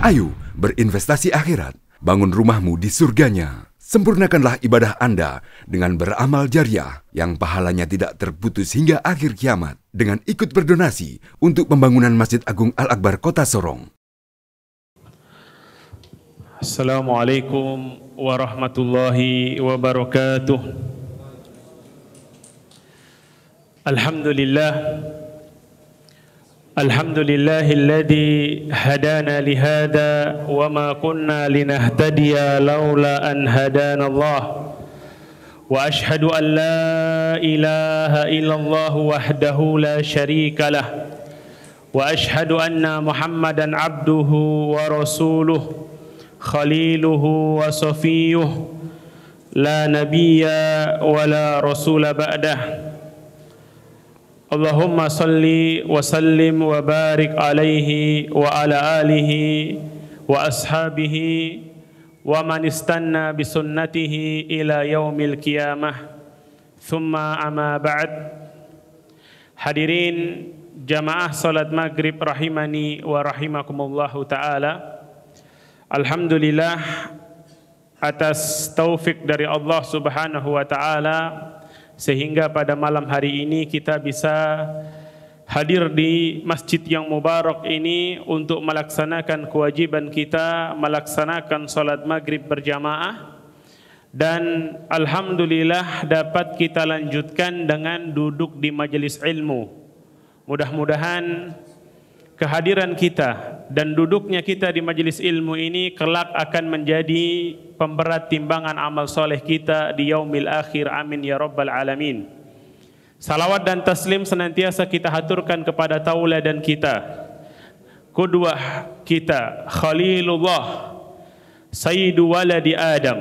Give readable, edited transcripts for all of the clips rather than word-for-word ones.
Ayo berinvestasi akhirat, bangun rumahmu di surganya. Sempurnakanlah ibadah Anda dengan beramal jariah yang pahalanya tidak terputus hingga akhir kiamat dengan ikut berdonasi untuk pembangunan Masjid Agung Al-Akbar Kota Sorong. Assalamualaikum warahmatullahi wabarakatuh. Alhamdulillah. Alhamdulillahilladzi hadana lihada wa ma kunna linahtadiya laula an hadana Allah. Wa ashhadu an la ilaha illallah wahdahu la syarika lah. Wa ashhadu anna Muhammadan abduhu wa rasuluh, khaliluhu wa safiyuh, la nabiyya wa la rasula ba'dah. Allahumma salli wa sallim wa barik alaihi wa ala alihi wa ashabihi wa man istanna bisunnatihi ila yaumil qiyamah. Thumma amma ba'd. Hadirin jamaah salat maghrib rahimani wa rahimakumullahu ta'ala. Alhamdulillah atas taufik dari Allah Subhanahu wa ta'ala, sehingga pada malam hari ini kita bisa hadir di masjid yang mubarak ini untuk melaksanakan kewajiban kita, melaksanakan salat maghrib berjamaah. Dan alhamdulillah dapat kita lanjutkan dengan duduk di majelis ilmu. Mudah-mudahan kehadiran kita dan duduknya kita di majelis ilmu ini kelak akan menjadi pemberat timbangan amal soleh kita di yaumil akhir. Amin ya rabbal alamin. Salawat dan taslim senantiasa kita haturkan kepada tauladan kita, qudwah kita, Khalilullah, Sayyidu waladi Adam,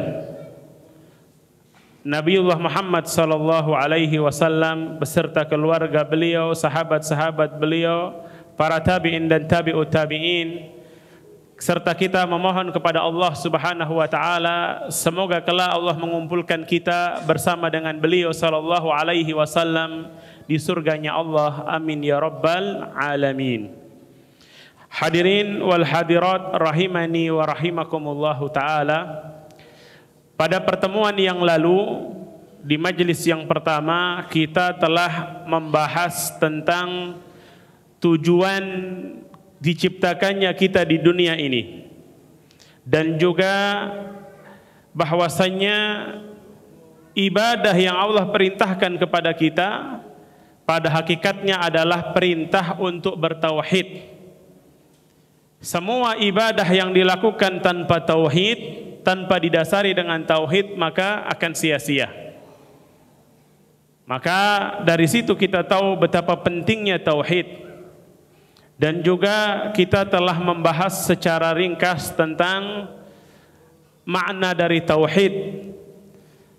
Nabiullah Muhammad sallallahu alaihi wasallam beserta keluarga beliau, sahabat-sahabat beliau, para tabi'in dan tabi'ut tabi'in, serta kita memohon kepada Allah Subhanahu wa taala semoga kelak Allah mengumpulkan kita bersama dengan beliau sallallahu alaihi wasallam di surganya Allah. Amin ya rabbal alamin. Hadirin wal hadirat rahimani wa rahimakumullahu taala. Pada pertemuan yang lalu di majelis yang pertama kita telah membahas tentang tujuan diciptakannya kita di dunia ini, dan juga bahwasannya ibadah yang Allah perintahkan kepada kita pada hakikatnya adalah perintah untuk bertauhid. Semua ibadah yang dilakukan tanpa tauhid, tanpa didasari dengan tauhid, maka akan sia-sia. Maka dari situ kita tahu betapa pentingnya tauhid. Dan juga kita telah membahas secara ringkas tentang makna dari tauhid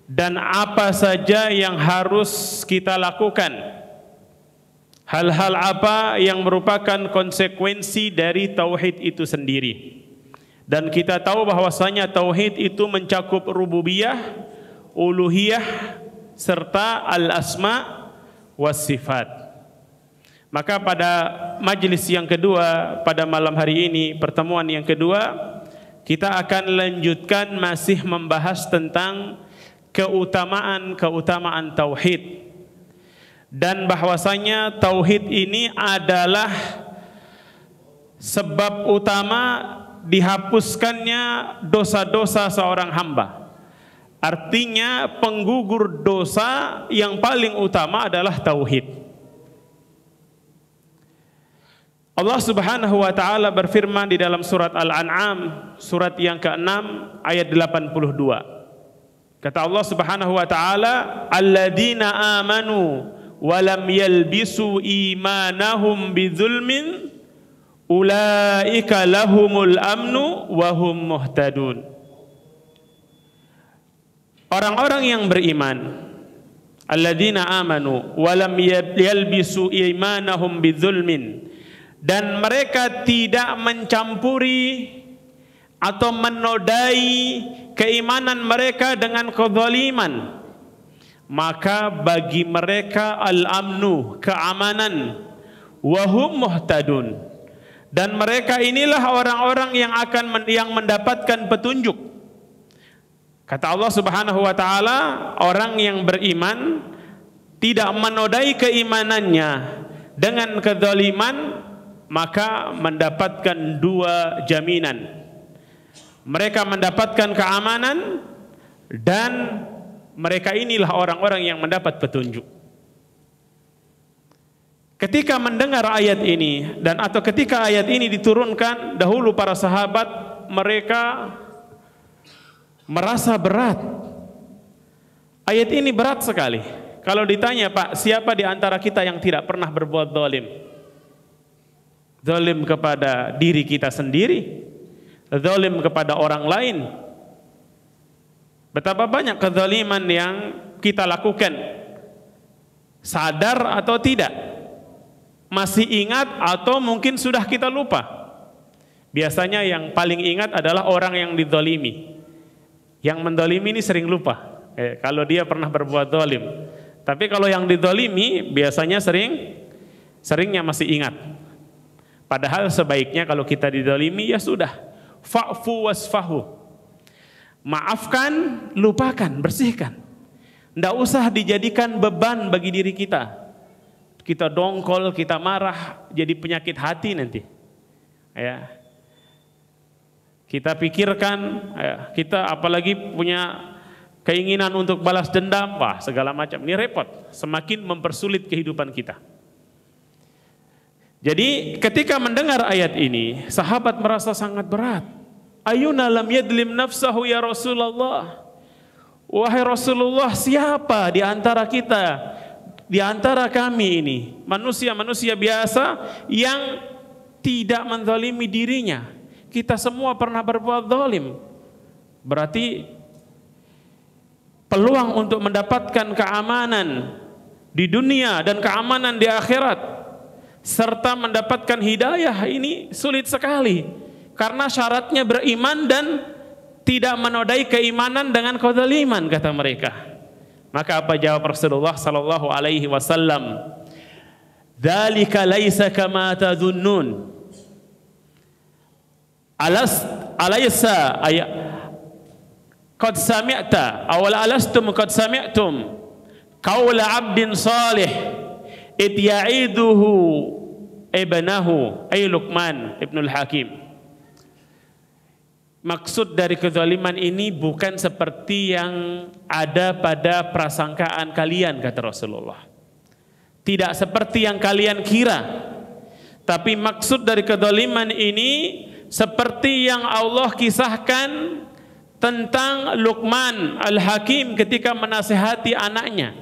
dan apa saja yang harus kita lakukan, hal-hal apa yang merupakan konsekuensi dari tauhid itu sendiri. Dan kita tahu bahwasanya tauhid itu mencakup rububiyah, uluhiyah, serta al-asma was sifat. Maka pada majelis yang kedua, pada malam hari ini, pertemuan yang kedua, kita akan lanjutkan masih membahas tentang keutamaan tauhid, dan bahwasanya tauhid ini adalah sebab utama dihapuskannya dosa-dosa seorang hamba. Artinya penggugur dosa yang paling utama adalah tauhid. Allah Subhanahu wa taala berfirman di dalam surat Al-An'am, surat yang ke-6 ayat 82. Kata Allah Subhanahu wa taala, "Alladzina amanu wa lam yalbisu imanahum bidzulmin ulaika lahumul amnu wa hum muhtadun." Orang-orang yang beriman, alladzina amanu wa lam yalbisu imanahum bidzulmin, dan mereka tidak mencampuri atau menodai keimanan mereka dengan kezaliman, maka bagi mereka al-amnu, keamanan, wahum muhtadun, dan mereka inilah orang-orang yang yang mendapatkan petunjuk. Kata Allah Subhanahu wa taala, orang yang beriman tidak menodai keimanannya dengan kezaliman, maka mendapatkan dua jaminan. Mereka mendapatkan keamanan, dan mereka inilah orang-orang yang mendapat petunjuk. Ketika mendengar ayat ini, dan atau ketika ayat ini diturunkan, dahulu para sahabat mereka merasa berat. Ayat ini berat sekali. Kalau ditanya, Pak, siapa di antara kita yang tidak pernah berbuat zalim? Zalim kepada diri kita sendiri, zalim kepada orang lain. Betapa banyak kezaliman yang kita lakukan, sadar atau tidak, masih ingat atau mungkin sudah kita lupa. Biasanya yang paling ingat adalah orang yang dizalimi. Yang mendolimi ini sering lupa kalau dia pernah berbuat zalim. Tapi kalau yang dizalimi biasanya seringnya masih ingat. Padahal sebaiknya kalau kita dizalimi, ya sudah, fa'fu wasfahu, maafkan, lupakan, bersihkan. Tidak usah dijadikan beban bagi diri kita. Kita dongkol, kita marah, jadi penyakit hati nanti. Ya. Kita pikirkan, kita apalagi punya keinginan untuk balas dendam, wah segala macam. Ini repot, semakin mempersulit kehidupan kita. Jadi ketika mendengar ayat ini, sahabat merasa sangat berat. Ayuna lam yadlim nafsahu ya Rasulullah. Wahai Rasulullah, siapa di antara kita, di antara kami ini, manusia-manusia biasa yang tidak menzalimi dirinya? Kita semua pernah berbuat zalim. Berarti peluang untuk mendapatkan keamanan di dunia dan keamanan di akhirat serta mendapatkan hidayah ini sulit sekali, karena syaratnya beriman dan tidak menodai keimanan dengan kezaliman, kata mereka. Maka apa jawab Rasulullah sallallahu alaihi wasallam? Dzalika laisa kama tadhunnun. Alaysa qad sami'ta aw alastum qad sami'tum qaula 'abdin salih id ya'iduhu ibnahu ay Luqman ibnul Hakim. Maksud dari kezaliman ini bukan seperti yang ada pada prasangkaan kalian, kata Rasulullah. Tidak seperti yang kalian kira. Tapi maksud dari kezaliman ini seperti yang Allah kisahkan tentang Luqman Al-Hakim ketika menasihati anaknya.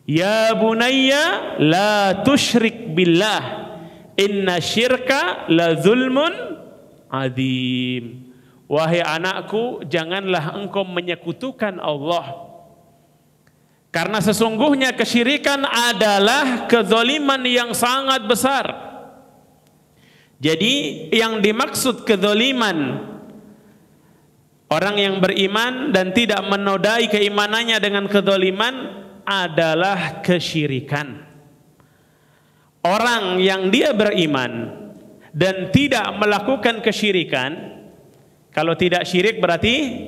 Ya bunayya la tusyrik billah inna syirka la zulmun azim. Wahai anakku, janganlah engkau menyekutukan Allah, karena sesungguhnya kesyirikan adalah kezaliman yang sangat besar. Jadi yang dimaksud kezaliman orang yang beriman dan tidak menodai keimanannya dengan kezaliman adalah kesyirikan. Orang yang dia beriman dan tidak melakukan kesyirikan, kalau tidak syirik berarti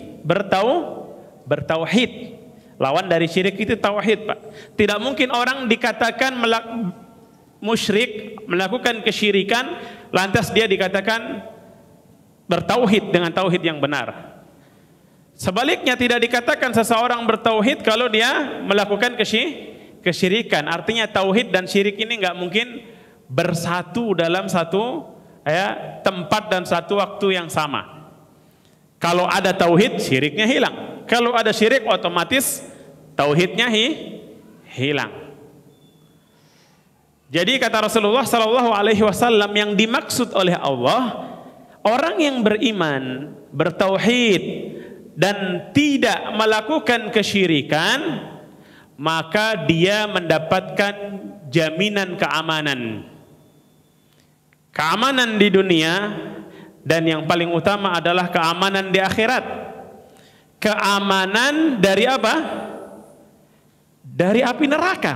bertauhid. Lawan dari syirik itu tauhid, Pak. Tidak mungkin orang dikatakan musyrik, melakukan kesyirikan, lantas dia dikatakan bertauhid dengan tauhid yang benar. Sebaliknya tidak dikatakan seseorang bertauhid kalau dia melakukan kesyirikan. Artinya tauhid dan syirik ini nggak mungkin bersatu dalam satu tempat dan satu waktu yang sama. Kalau ada tauhid, syiriknya hilang. Kalau ada syirik, otomatis tauhidnya hilang. Jadi kata Rasulullah sallallahu alaihi wasallam, yang dimaksud oleh Allah, orang yang beriman, bertauhid dan tidak melakukan kesyirikan, maka dia mendapatkan jaminan keamanan. Keamanan di dunia, dan yang paling utama adalah keamanan di akhirat. Keamanan dari apa? Dari api neraka.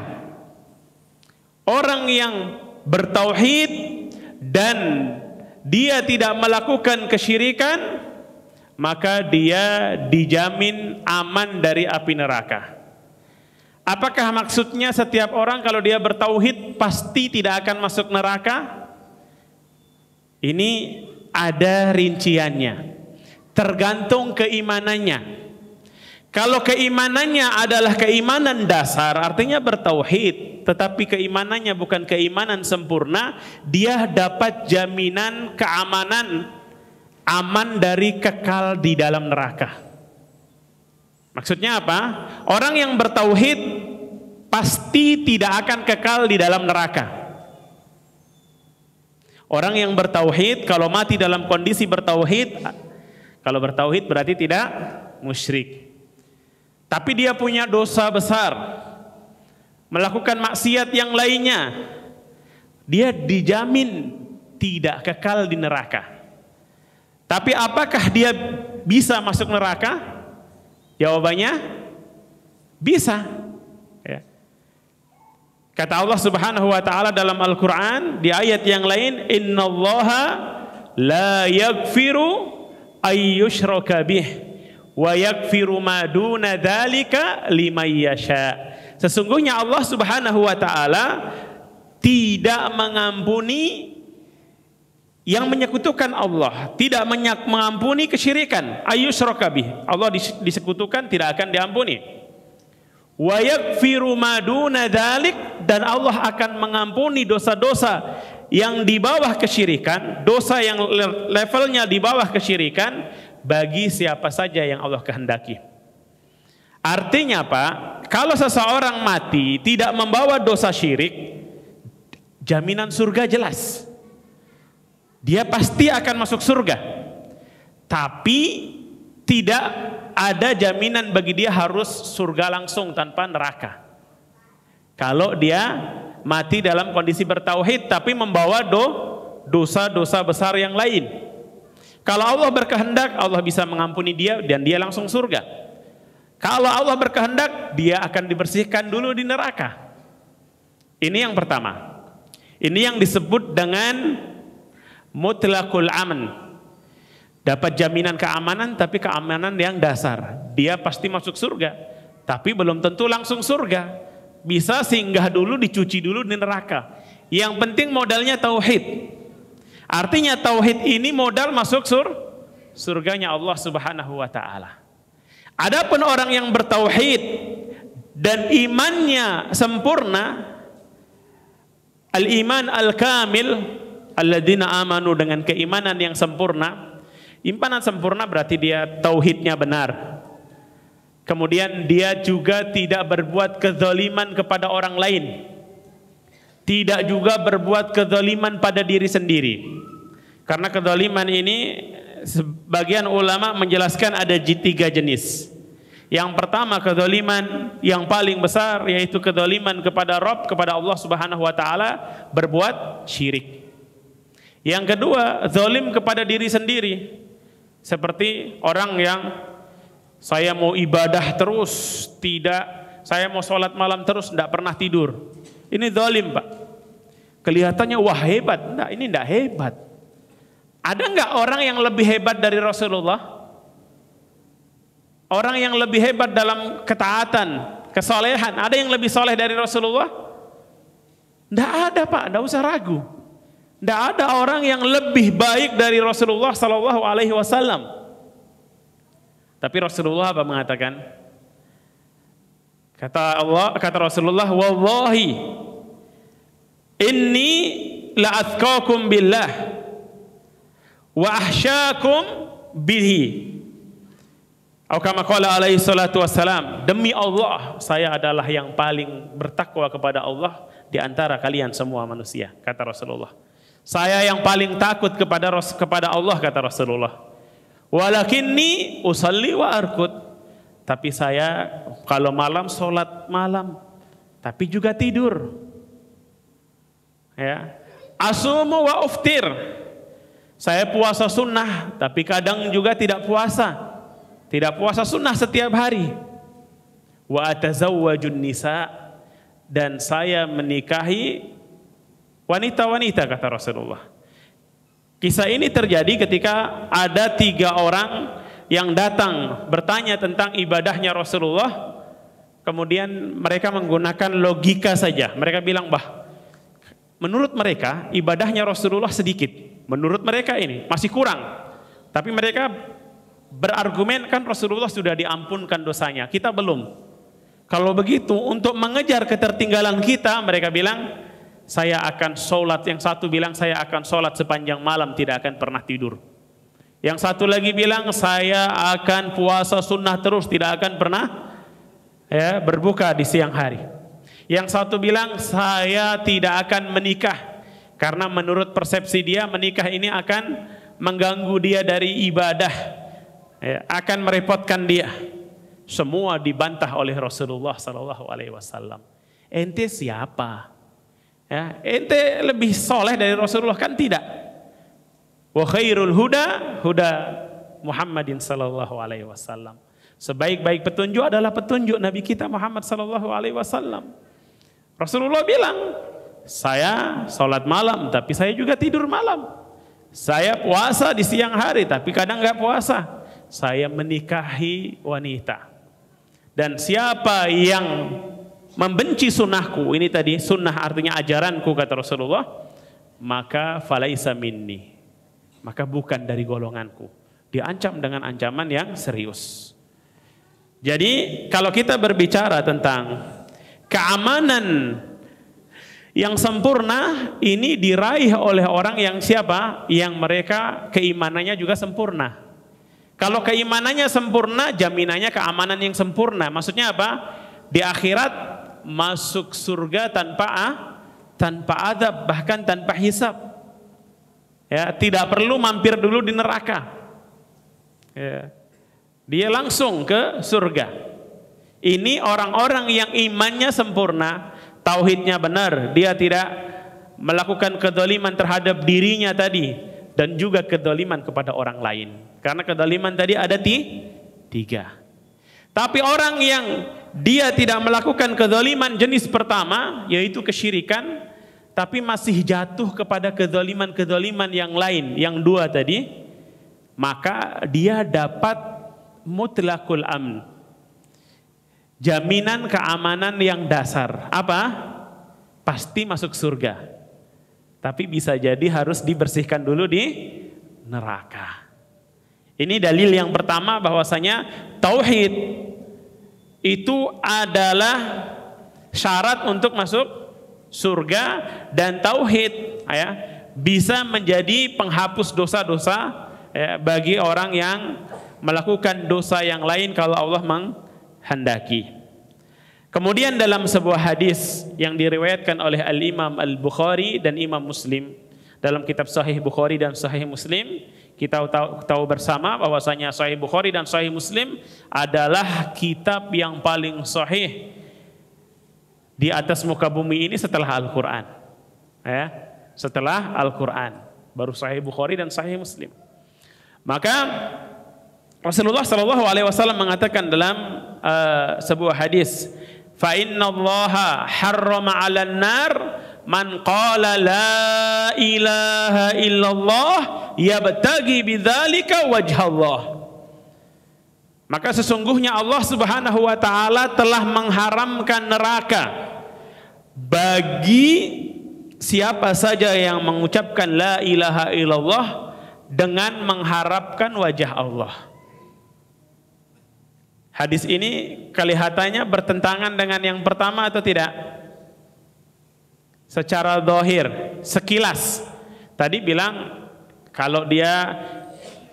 Orang yang bertauhid dan dia tidak melakukan kesyirikan, maka dia dijamin aman dari api neraka. Apakah maksudnya setiap orang kalau dia bertauhid pasti tidak akan masuk neraka? Ini ada rinciannya, tergantung keimanannya. Kalau keimanannya adalah keimanan dasar, artinya bertauhid, tetapi keimanannya bukan keimanan sempurna, dia dapat jaminan keamanan, aman dari kekal di dalam neraka. Maksudnya apa? Orang yang bertauhid pasti tidak akan kekal di dalam neraka. Orang yang bertauhid kalau mati dalam kondisi bertauhid, kalau bertauhid berarti tidak musyrik. Tapi dia punya dosa besar, melakukan maksiat yang lainnya, dia dijamin tidak kekal di neraka. Tapi apakah dia bisa masuk neraka? Jawabannya bisa. Ya. Kata Allah Subhanahu wa taala dalam Al-Qur'an di ayat yang lain, "Innallaha la yaghfiru ay yushraka bih wa yaghfiru ma duna dzalika liman yasha." Sesungguhnya Allah Subhanahu wa taala tidak mengampuni yang menyekutukan Allah, tidak mengampuni kesyirikan, ayyusyraka bih. Allah disekutukan tidak akan diampuni. Wa yaghfiru ma duna dzalik, dan Allah akan mengampuni dosa-dosa yang di bawah kesyirikan, dosa yang levelnya di bawah kesyirikan bagi siapa saja yang Allah kehendaki. Artinya apa? Kalau seseorang mati tidak membawa dosa syirik, jaminan surga jelas. Dia pasti akan masuk surga. Tapi tidak ada jaminan bagi dia harus surga langsung tanpa neraka. Kalau dia mati dalam kondisi bertauhid tapi membawa dosa-dosa besar yang lain. Kalau Allah berkehendak, Allah bisa mengampuni dia dan dia langsung surga. Kalau Allah berkehendak, dia akan dibersihkan dulu di neraka. Ini yang pertama. Ini yang disebut dengan mutlaqul aman. Dapat jaminan keamanan, tapi keamanan yang dasar. Dia pasti masuk surga, tapi belum tentu langsung surga. Bisa singgah dulu, dicuci dulu di neraka. Yang penting modalnya tauhid. Artinya tauhid ini modal masuk surganya Allah Subhanahu wa taala. Adapun orang yang bertauhid dan imannya sempurna, al-iman al-kamil, alladzina amanu, dengan keimanan yang sempurna. Imanan sempurna berarti dia tauhidnya benar. Kemudian dia juga tidak berbuat kezaliman kepada orang lain. Tidak juga berbuat kezaliman pada diri sendiri. Karena kezaliman ini sebagian ulama menjelaskan ada 3 jenis. Yang pertama kezaliman yang paling besar, yaitu kezaliman kepada Rabb, kepada Allah Subhanahu wa taala, berbuat syirik. Yang kedua, zalim kepada diri sendiri. Seperti orang yang saya mau ibadah terus, saya mau sholat malam terus, tidak pernah tidur. Ini zalim, Pak. Kelihatannya wah hebat. Enggak, ini tidak hebat. Ada enggak orang yang lebih hebat dari Rasulullah? Orang yang lebih hebat dalam ketaatan, kesolehan, ada yang lebih soleh dari Rasulullah? Tidak ada, Pak, tidak usah ragu. Tidak ada orang yang lebih baik dari Rasulullah Sallallahu Alaihi Wasallam. Tapi Rasulullah apa mengatakan? Kata Rasulullah, wallahi inni la athqakum billah wa ahsyakum bihi. Atau kama qala alaihi salatu wassalam, demi Allah saya adalah yang paling bertakwa kepada Allah di antara kalian semua manusia, kata Rasulullah. Saya yang paling takut kepada Allah, kata Rasulullah. Walakinni usalli wa arkud, tapi saya kalau malam sholat malam, tapi juga tidur. Ya. Asumu wa uftir, saya puasa sunnah, tapi kadang juga tidak puasa. Tidak puasa sunnah setiap hari. Wa atazawwajun nisa, dan saya menikahi wanita-wanita, kata Rasulullah. Kisah ini terjadi ketika ada 3 orang yang datang bertanya tentang ibadahnya Rasulullah. Kemudian mereka menggunakan logika saja. Mereka bilang, menurut mereka ibadahnya Rasulullah sedikit. Menurut mereka ini masih kurang. Tapi mereka berargumen, kan Rasulullah sudah diampunkan dosanya, kita belum. Kalau begitu, untuk mengejar ketertinggalan kita, mereka bilang, saya akan sholat. Yang satu bilang, saya akan sholat sepanjang malam, tidak akan pernah tidur. Yang satu lagi bilang, saya akan puasa sunnah terus, tidak akan pernah berbuka di siang hari. Yang satu bilang, saya tidak akan menikah, karena menurut persepsi dia, menikah ini akan mengganggu dia dari ibadah, akan merepotkan dia. Semua dibantah oleh Rasulullah SAW. Ente siapa? Ente lebih soleh dari Rasulullah, kan tidak? Wa khairul huda huda Muhammadin SAW. Sebaik-baik petunjuk adalah petunjuk Nabi kita Muhammad SAW. Rasulullah bilang, saya sholat malam tapi saya juga tidur malam. Saya puasa di siang hari tapi kadang nggak puasa. Saya menikahi wanita. Dan siapa yang membenci sunnahku, ini tadi sunnah artinya ajaranku kata Rasulullah, maka falaisa minni, maka bukan dari golonganku. Diancam dengan ancaman yang serius. Jadi kalau kita berbicara tentang keamanan yang sempurna, ini diraih oleh orang yang siapa? Yang mereka keimanannya juga sempurna. Kalau keimanannya sempurna, jaminannya keamanan yang sempurna. Maksudnya apa? Di akhirat masuk surga tanpa adab, bahkan tanpa hisab. Tidak perlu mampir dulu di neraka. Dia langsung ke surga. Ini orang-orang yang imannya sempurna, tauhidnya benar, dia tidak melakukan kedzaliman terhadap dirinya tadi dan juga kedzaliman kepada orang lain. Karena kedzaliman tadi ada 3. Tapi orang yang dia tidak melakukan kedzaliman jenis pertama, yaitu kesyirikan, tapi masih jatuh kepada kedzaliman-kedzaliman yang lain, yang 2 tadi, maka dia dapat mutlaqul amn, jaminan keamanan yang dasar. Apa? Pasti masuk surga. Tapi bisa jadi harus dibersihkan dulu di neraka. Ini dalil yang pertama bahwasanya tauhid itu adalah syarat untuk masuk surga, dan tauhid bisa menjadi penghapus dosa-dosa bagi orang yang melakukan dosa yang lain kalau Allah menghendaki. Kemudian dalam sebuah hadis yang diriwayatkan oleh Al-Imam Al-Bukhari dan Imam Muslim, dalam kitab Sahih Bukhari dan Sahih Muslim, kita tahu bersama bahwasanya Sahih Bukhari dan Sahih Muslim adalah kitab yang paling sahih di atas muka bumi ini setelah Al-Quran. Setelah Al-Quran, baru Sahih Bukhari dan Sahih Muslim. Maka Rasulullah SAW mengatakan dalam sebuah hadis, fa innallaha harrama 'alan nar man qala la ilaha illallah yabtagi bidzalika wajhallah. Maka sesungguhnya Allah Subhanahu wa taala telah mengharamkan neraka bagi siapa saja yang mengucapkan la ilaha illallah dengan mengharapkan wajah Allah. Hadis ini kelihatannya bertentangan dengan yang pertama atau tidak? Secara zahir, sekilas. Tadi bilang kalau dia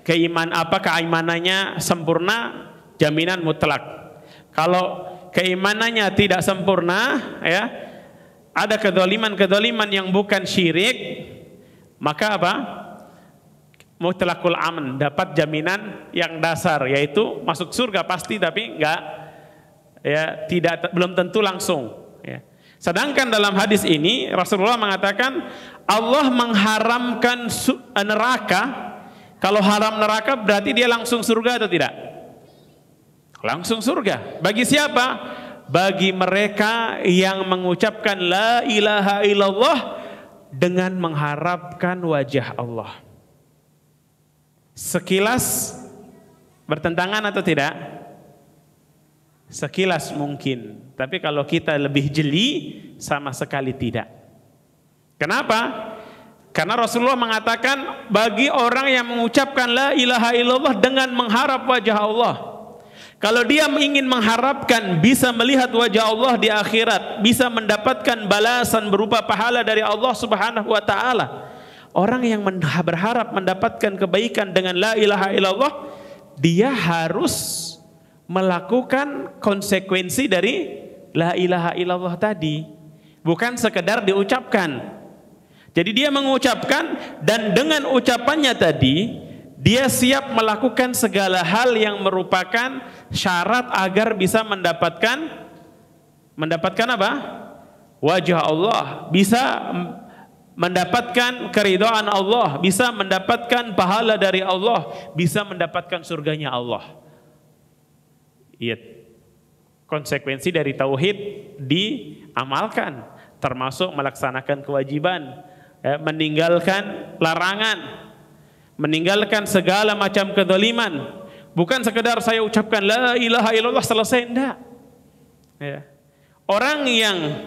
keimanannya sempurna, jaminan mutlak. Kalau keimanannya tidak sempurna, ada kedzaliman-kedzaliman yang bukan syirik, maka apa? Mutlaqul aman, dapat jaminan yang dasar, yaitu masuk surga pasti, tapi belum tentu langsung. Sedangkan dalam hadis ini Rasulullah mengatakan Allah mengharamkan neraka. Kalau haram neraka berarti dia langsung surga atau tidak? Langsung surga. Bagi siapa? Bagi mereka yang mengucapkan la ilaha illallah dengan mengharapkan wajah Allah. Sekilas bertentangan atau tidak? Sekilas mungkin, tapi kalau kita lebih jeli sama sekali tidak. Kenapa? Karena Rasulullah mengatakan bagi orang yang mengucapkan la ilaha illallah dengan mengharap wajah Allah. Kalau dia ingin mengharapkan bisa melihat wajah Allah di akhirat, bisa mendapatkan balasan berupa pahala dari Allah Subhanahu wa taala. Orang yang berharap mendapatkan kebaikan dengan la ilaha illallah, dia harus melakukan konsekuensi dari la ilaha illallah tadi, bukan sekedar diucapkan. Jadi dia mengucapkan, dan dengan ucapannya tadi dia siap melakukan segala hal yang merupakan syarat agar bisa mendapatkan apa? Wajah Allah, bisa mendapatkan keridhaan Allah, bisa mendapatkan pahala dari Allah, bisa mendapatkan surganya Allah. Iya, konsekuensi dari tauhid diamalkan, termasuk melaksanakan kewajiban, meninggalkan larangan, meninggalkan segala macam kezaliman. Bukan sekedar saya ucapkan la ilaha illallah selesai, enggak. Ya. Orang yang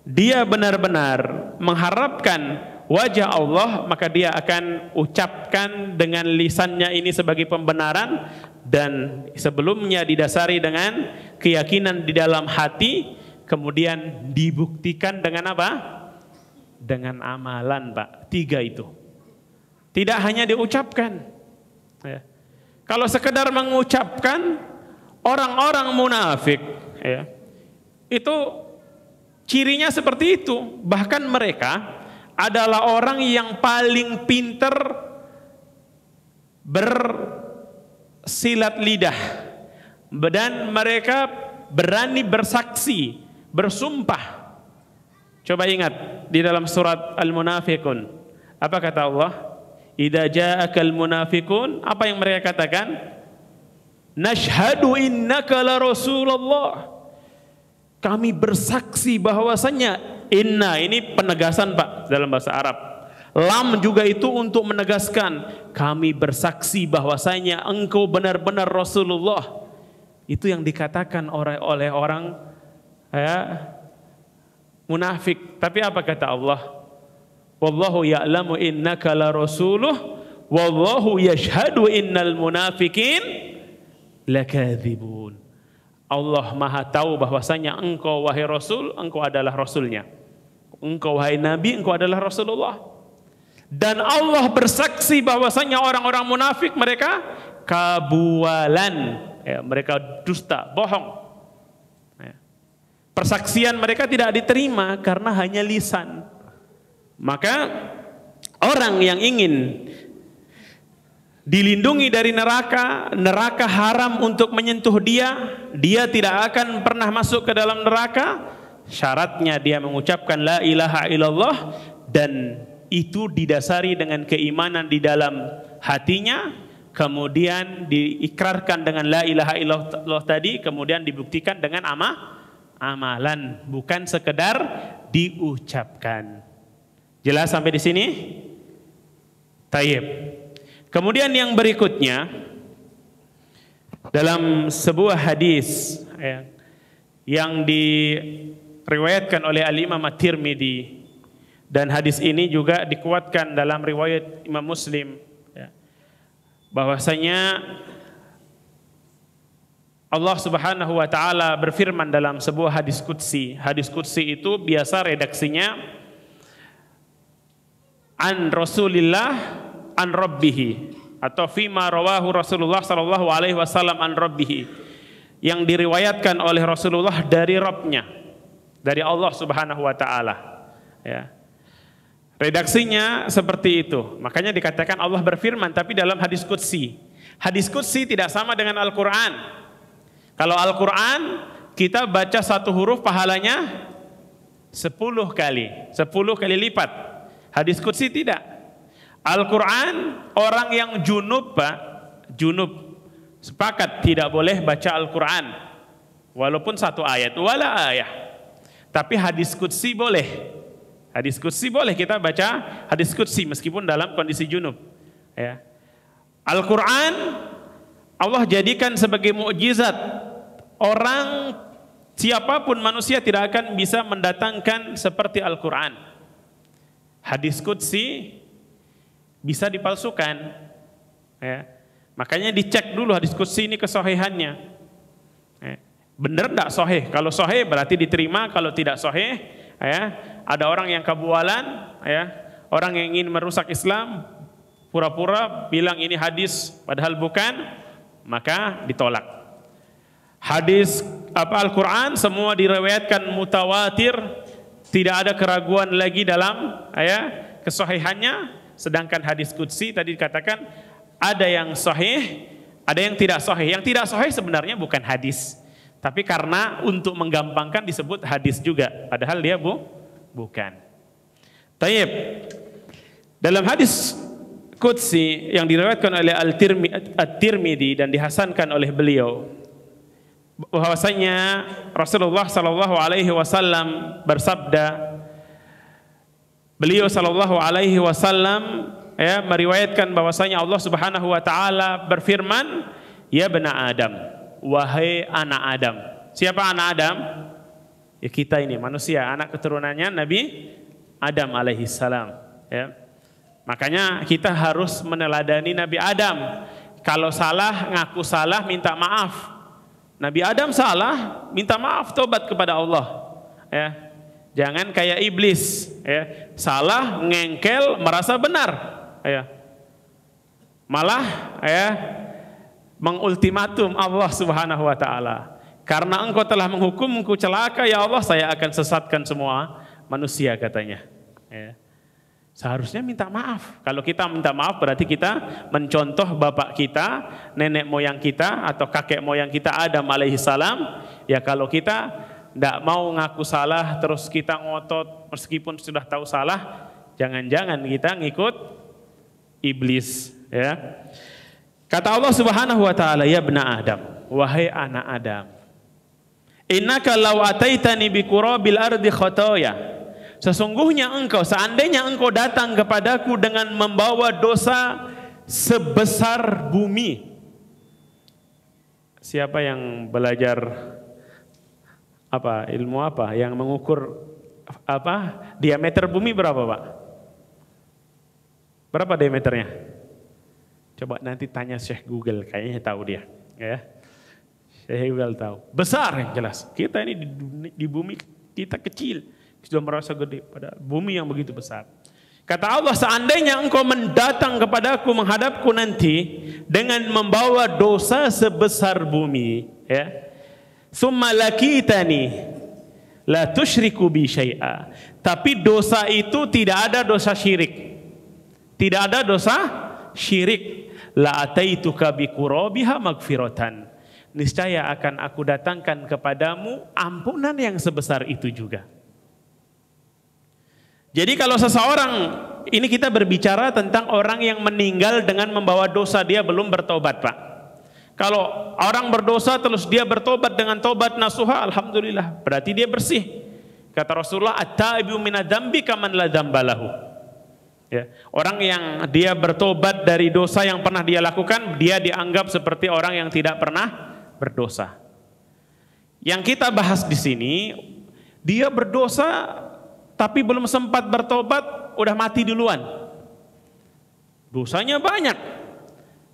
dia benar-benar mengharapkan wajah Allah, maka dia akan ucapkan dengan lisannya ini sebagai pembenaran, dan sebelumnya didasari dengan keyakinan di dalam hati, kemudian dibuktikan dengan apa? Dengan amalan, Pak. 3 itu. Tidak hanya diucapkan. Ya. Kalau sekedar mengucapkan, orang-orang munafik, ya, itu cirinya seperti itu. Bahkan mereka adalah orang yang paling pinter bersilat lidah, dan mereka berani bersaksi, bersumpah. Coba ingat di dalam surat Al-Munafiqun, apa kata Allah? Idza ja'akal munafiqun, apa yang mereka katakan? Nashhadu innaka la Rasulullah. Kami bersaksi bahwasanya, inna ini penegasan, Pak, dalam bahasa Arab. Lam juga itu untuk menegaskan, kami bersaksi bahwasanya engkau benar-benar Rasulullah. Itu yang dikatakan oleh orang munafik. Tapi apa kata Allah? Wallahu ya'lamu innaka la rasuluh wallahu yashhadu innal munafiqin lakadzibun. Allah Maha tahu bahwasanya engkau wahai Rasul, engkau adalah Rasulnya. Engkau wahai Nabi, engkau adalah Rasulullah. Dan Allah bersaksi bahwasanya orang-orang munafik mereka kabualan, ya, mereka dusta, bohong. Ya. Persaksian mereka tidak diterima karena hanya lisan. Maka orang yang ingin dilindungi dari neraka, neraka haram untuk menyentuh dia, dia tidak akan pernah masuk ke dalam neraka. Syaratnya dia mengucapkan la ilaha illallah, dan itu didasari dengan keimanan di dalam hatinya, kemudian diikrarkan dengan la ilaha illallah tadi, kemudian dibuktikan dengan amalan, bukan sekedar diucapkan. Jelas sampai di sini? Tayyib. Kemudian yang berikutnya, dalam sebuah hadis yang diriwayatkan oleh Al-Imam At-Tirmidzi, dan hadis ini juga dikuatkan dalam riwayat Imam Muslim, bahwasanya Allah Subhanahu wa taala berfirman dalam sebuah hadis qudsi. Hadis qudsi itu biasa redaksinya an Rasulillah an Rabbih, atau fima rawahu Rasulullah sallallahu alaihi wasallam an Rabbih, yang diriwayatkan oleh Rasulullah dari Rabbnya, dari Allah Subhanahu wa taala. Ya. Redaksinya seperti itu. Makanya dikatakan Allah berfirman, tapi dalam hadis qudsi. Hadis qudsi tidak sama dengan Al-Qur'an. Kalau Al-Qur'an kita baca satu huruf pahalanya 10 kali lipat. Hadis qudsi tidak. Al-Quran, orang yang junub, Pak, junub, sepakat tidak boleh baca Al-Quran walaupun 1 ayat, wala ayah. Tapi hadis qudsi boleh. Hadis qudsi boleh kita baca hadis qudsi meskipun dalam kondisi junub. Ya. Al-Quran Allah jadikan sebagai mukjizat. Orang siapapun manusia tidak akan bisa mendatangkan seperti Al-Quran. Hadis Qudsi bisa dipalsukan. Ya. Makanya dicek dulu hadis Qudsi ini kesohihannya. Ya. Benar tidak sohih? Kalau sohih berarti diterima, kalau tidak sohih, ya, ada orang yang kabualan, ya, orang yang ingin merusak Islam, pura-pura bilang ini hadis, padahal bukan, maka ditolak. Hadis Al-Quran semua diriwayatkan mutawatir, tidak ada keraguan lagi dalam kesohihannya. Sedangkan hadis Qudsi tadi dikatakan ada yang sahih, ada yang tidak sahih. Yang tidak sahih sebenarnya bukan hadis, tapi karena untuk menggampangkan disebut hadis juga, padahal dia bukan. Taib. Dalam hadis Qudsi yang diriwayatkan oleh At-Tirmidzi dan dihasankan oleh beliau, bahwasanya Rasulullah sallallahu alaihi wasallam bersabda, beliau sallallahu alaihi wasallam meriwayatkan bahwasanya Allah Subhanahu wa taala berfirman, "Ya bani Adam, wahai anak Adam." Siapa anak Adam? Ya kita ini manusia, anak keturunannya Nabi Adam alaihi salam, ya. Makanya kita harus meneladani Nabi Adam. Kalau salah, ngaku salah, minta maaf. Nabi Adam salah, minta maaf, tobat kepada Allah. Ya. Jangan kayak iblis, ya. Salah, ngengkel, merasa benar. Ya. Malah mengultimatum Allah Subhanahu wa taala. Karena engkau telah menghukumku celaka, ya Allah, saya akan sesatkan semua manusia, katanya. Ya. Seharusnya minta maaf. Kalau kita minta maaf berarti kita mencontoh bapak kita, nenek moyang kita, atau kakek moyang kita Adam alaihi salam. Ya kalau kita tidak mau ngaku salah, terus kita ngotot meskipun sudah tahu salah, jangan-jangan kita ngikut iblis. Ya. Kata Allah Subhanahu wa taala, "Ya bani Adam, wahai anak Adam, innaka law ataitani bi qurabil ardi khotoya." Sesungguhnya engkau, seandainya engkau datang kepadaku dengan membawa dosa sebesar bumi. Siapa yang belajar ilmu yang mengukur diameter bumi berapa, Pak? Berapa diameternya? Coba nanti tanya Syekh Google, kayaknya tahu dia, ya. Syekh Google tahu. Besar yang jelas. Kita ini di bumi kita kecil. Sudah merasa gede pada bumi yang begitu besar. Kata Allah, seandainya engkau mendatang kepadaku, menghadapku nanti dengan membawa dosa sebesar bumi, ya. Summa lakitani la tusyriku bi syai'a. Tapi dosa itu tidak ada dosa syirik. Tidak ada dosa syirik. La ataituka bi qurabiha magfiratan. Niscaya akan aku datangkan kepadamu ampunan yang sebesar itu juga. Jadi kalau seseorang, ini kita berbicara tentang orang yang meninggal dengan membawa dosa, dia belum bertobat, Pak. Kalau orang berdosa terus dia bertobat dengan tobat nasuha, alhamdulillah, berarti dia bersih. Kata Rasulullah, at-taibu minadz-dzambi kaman la dzambalahu. Ya, orang yang dia bertobat dari dosa yang pernah dia lakukan, dia dianggap seperti orang yang tidak pernah berdosa. Yang kita bahas di sini, dia berdosa tapi belum sempat bertobat, udah mati duluan. Dosanya banyak,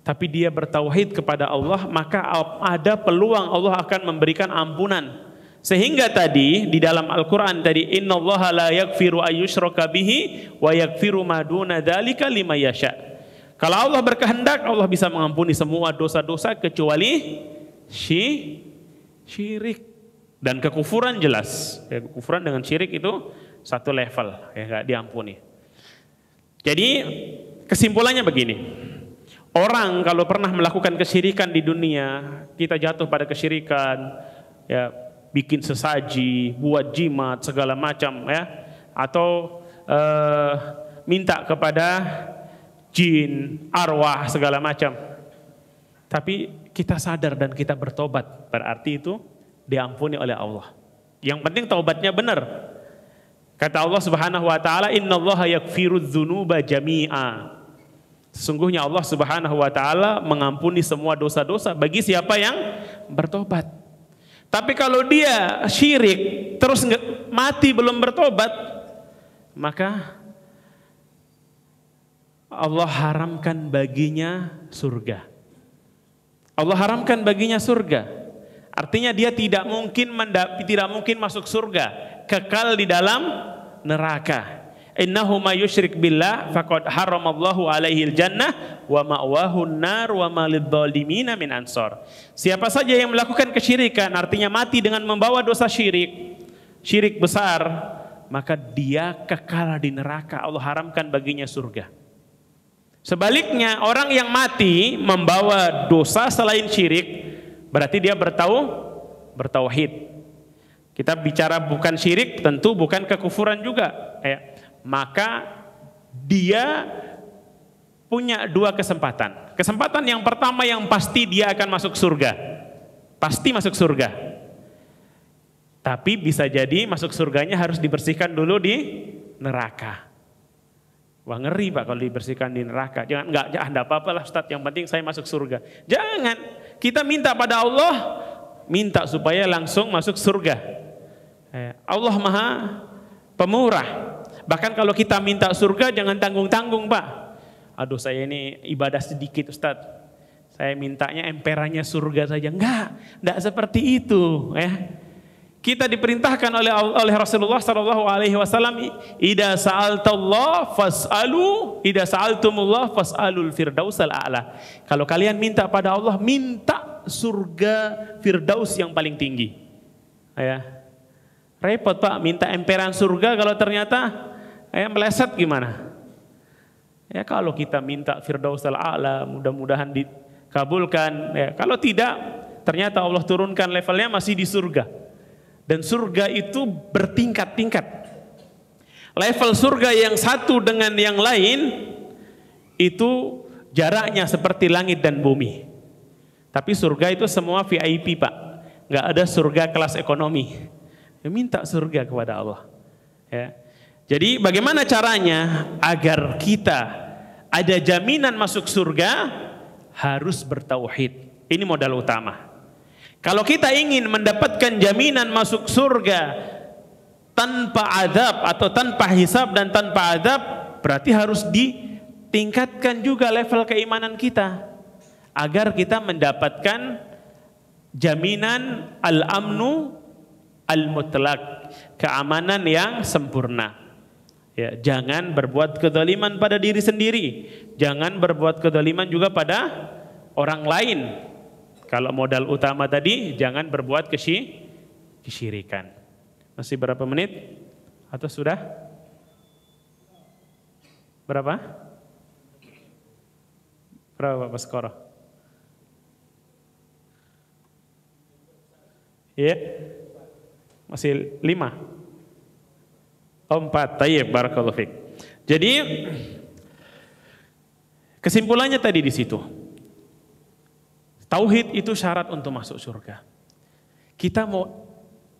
tapi dia bertauhid kepada Allah, maka ada peluang Allah akan memberikan ampunan. Sehingga tadi di dalam Al-Quran tadi, innallaha la yaghfiru ayyushraka bihi wa yaghfiru ma duna dzalika liman yasha. Kalau Allah berkehendak, Allah bisa mengampuni semua dosa-dosa kecuali syirik dan kekufuran. Jelas, ya, kekufuran dengan syirik itu satu level, ya, nggak diampuni. Jadi kesimpulannya begini, orang kalau pernah melakukan kesyirikan di dunia, kita jatuh pada kesyirikan, ya, bikin sesaji, buat jimat segala macam, ya, atau minta kepada jin, arwah segala macam. Tapi kita sadar dan kita bertobat, berarti itu diampuni oleh Allah. Yang penting taubatnya benar. Kata Allah Subhanahu wa taala, "Innallaha yaghfirudz dzunuba jami'a." Sesungguhnya Allah Subhanahu wa taala mengampuni semua dosa-dosa bagi siapa yang bertobat. Tapi kalau dia syirik terus mati belum bertobat, maka Allah haramkan baginya surga. Allah haramkan baginya surga. Artinya dia tidak mungkin masuk surga, kekal di dalam neraka. Innahu may yusyrik billah faqad haramallahu alaihil jannah wa ma'wahu an-nar wa ma lidh-dhalimina min ansar. Siapa saja yang melakukan kesyirikan, artinya mati dengan membawa dosa syirik besar, maka dia kekal di neraka. Allah haramkan baginya surga. Sebaliknya, orang yang mati membawa dosa selain syirik, berarti dia bertauhid. Kita bicara bukan syirik, tentu bukan kekufuran juga. Maka dia punya dua kesempatan. Kesempatan yang pertama yang pasti dia akan masuk surga. Pasti masuk surga. Tapi bisa jadi masuk surganya harus dibersihkan dulu di neraka. Wah, ngeri Pak kalau dibersihkan di neraka. Enggak apa-apa lah Ustaz, yang penting saya masuk surga. Jangan. Kita minta pada Allah, minta supaya langsung masuk surga. Allah Maha Pemurah. Bahkan kalau kita minta surga jangan tanggung-tanggung Pak. Aduh, saya ini ibadah sedikit Ustaz, saya mintanya emperannya surga saja. Enggak seperti itu ya. Kita diperintahkan oleh Rasulullah SAW, idza sa'altallah fas'alu, idza sa'altumullah fas'alul firdausal a'la. Kalau kalian minta pada Allah, minta surga firdaus yang paling tinggi. Ya. Repot Pak, minta emperan surga kalau ternyata meleset gimana? Ya, kalau kita minta firdausal a'la, mudah-mudahan dikabulkan. Ya, kalau tidak, ternyata Allah turunkan levelnya masih di surga. Dan surga itu bertingkat-tingkat. Level surga yang satu dengan yang lain itu jaraknya seperti langit dan bumi. Tapi surga itu semua VIP Pak. Nggak ada surga kelas ekonomi. Ya, minta surga kepada Allah. Ya. Jadi bagaimana caranya agar kita ada jaminan masuk surga? Harus bertauhid. Ini modal utama. Kalau kita ingin mendapatkan jaminan masuk surga tanpa azab atau tanpa hisab dan tanpa azab, berarti harus ditingkatkan juga level keimanan kita agar kita mendapatkan jaminan al-amnu al-mutlaq, keamanan yang sempurna. Ya, jangan berbuat kezaliman pada diri sendiri, jangan berbuat kezaliman juga pada orang lain. Kalau modal utama tadi, jangan berbuat kesyirikan. Masih berapa menit? Atau sudah? Berapa? Berapa Pak skor? Iya? Masih 5? Oh 4, tayyib, barakallahu fiik. Jadi, kesimpulannya tadi di situ. Tauhid itu syarat untuk masuk surga. Kita mau,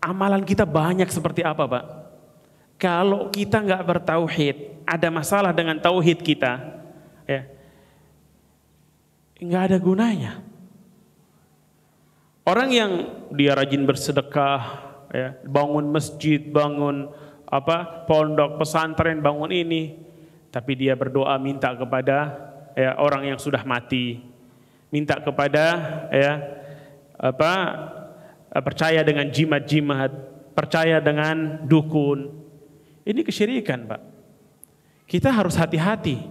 amalan kita banyak seperti apa Pak? Kalau kita nggak bertauhid, ada masalah dengan tauhid kita, ya, nggak ada gunanya. Orang yang dia rajin bersedekah, ya, bangun masjid, bangun pondok pesantren, bangun ini, tapi dia berdoa minta kepada orang yang sudah mati. Minta kepada percaya dengan jimat-jimat, percaya dengan dukun. Ini kesyirikan Pak. Kita harus hati-hati.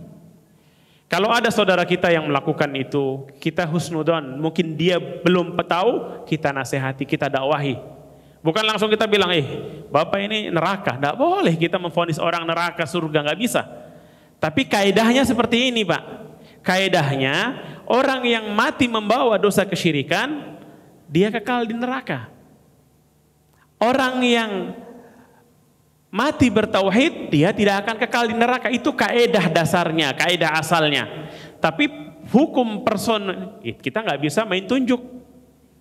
Kalau ada saudara kita yang melakukan itu, kita husnudzon, mungkin dia belum tahu, kita nasihati, kita dakwahi. Bukan langsung kita bilang, Bapak ini neraka. Tidak boleh kita memvonis orang neraka, surga, nggak bisa. Tapi kaidahnya seperti ini Pak. Kaidahnya, orang yang mati membawa dosa kesyirikan, dia kekal di neraka. Orang yang mati bertauhid, dia tidak akan kekal di neraka. Itu kaidah dasarnya, kaidah asalnya. Tapi hukum person, kita nggak bisa main tunjuk.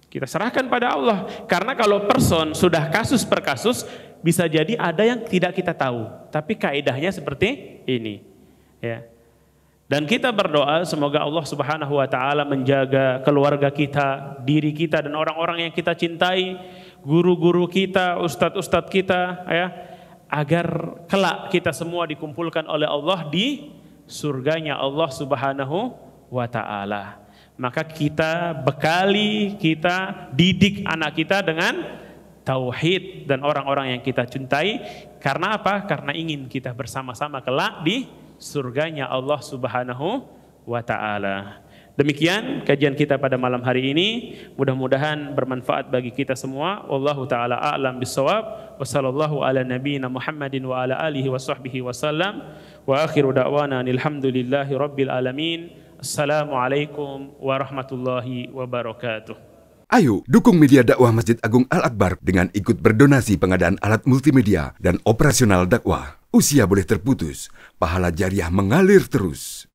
Kita serahkan pada Allah. Karena kalau person sudah kasus per kasus, bisa jadi ada yang tidak kita tahu. Tapi kaidahnya seperti ini. Ya. Dan kita berdoa semoga Allah Subhanahu wa taala menjaga keluarga kita, diri kita dan orang-orang yang kita cintai, guru-guru kita, ustadz-ustadz kita ya, agar kelak kita semua dikumpulkan oleh Allah di surganya Allah Subhanahu wa taala. Maka kita bekali, kita didik anak kita dengan tauhid dan orang-orang yang kita cintai. Karena apa? Karena ingin kita bersama-sama kelak di surganya Allah Subhanahu wa taala. Demikian kajian kita pada malam hari ini, mudah-mudahan bermanfaat bagi kita semua. Wallahu taala a'lam bissawab. Wassallallahu ala nabiyyina Muhammadin wa ala alihi wa sahbihi wasallam. Wa akhiru da'wana alhamdulillahi rabbil alamin. Assalamualaikum warahmatullahi wabarakatuh. Ayo dukung media dakwah Masjid Agung Al-Akbar dengan ikut berdonasi pengadaan alat multimedia dan operasional dakwah. Usia boleh terputus, pahala jariah mengalir terus.